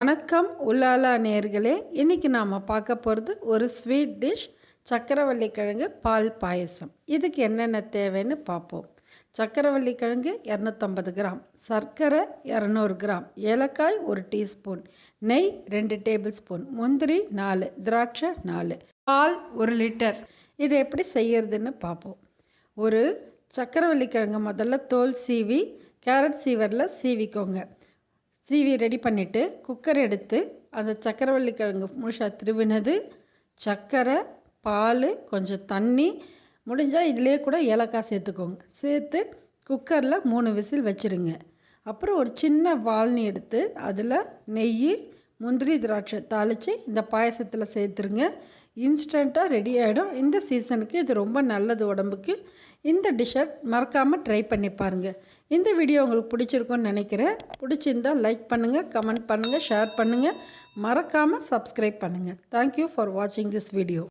வணக்கம் உல்லாலா நேயர்களே. இன்றைக்கி நாம் பார்க்க போகிறது ஒரு ஸ்வீட் டிஷ், சக்கரவள்ளி கிழங்கு பால் பாயசம். இதுக்கு என்னென்ன தேவைன்னு பார்ப்போம். சக்கரவள்ளி கிழங்கு 250 கிராம், சர்க்கரை 200 கிராம், ஏலக்காய் 1 டீஸ்பூன், நெய் 2 டேபிள் ஸ்பூன், முந்திரி 4, திராட்சை 4, பால் 1 லிட்டர். இது எப்படி செய்யறதுன்னு பார்ப்போம். ஒரு சக்கரவள்ளி கிழங்கு முதல்ல தோல் சீவி கேரட் சீவரில் சீவிக்கோங்க. சீவி ரெடி பண்ணிவிட்டு குக்கர் எடுத்து அந்த சக்கரவள்ளி கிழங்கு முழுசாக திருவினது, சர்க்கரை, பால், கொஞ்சம் தண்ணி, முடிஞ்சால் இதிலே கூட ஏலக்காய் சேர்த்துக்கோங்க. சேர்த்து குக்கரில் 3 விசில் வச்சுருங்க. அப்புறம் ஒரு சின்ன வால்னி எடுத்து அதில் நெய், முந்திரி, திராட்சை தாளித்து இந்த பாயசத்தில் சேர்த்துருங்க. இன்ஸ்டண்ட்டாக ரெடி ஆகிடும். இந்த சீசனுக்கு இது ரொம்ப நல்லது உடம்புக்கு. இந்த டிஷ்ஷை மறக்காமல் ட்ரை பண்ணி பாருங்கள். இந்த வீடியோ உங்களுக்கு பிடிச்சிருக்குன்னு நினைக்கிறேன். பிடிச்சிருந்தால் லைக் பண்ணுங்கள், கமெண்ட் பண்ணுங்கள், ஷேர் பண்ணுங்கள். மறக்காமல் சப்ஸ்கிரைப் பண்ணுங்கள். தேங்க்யூ ஃபார் வாட்சிங் திஸ் வீடியோ.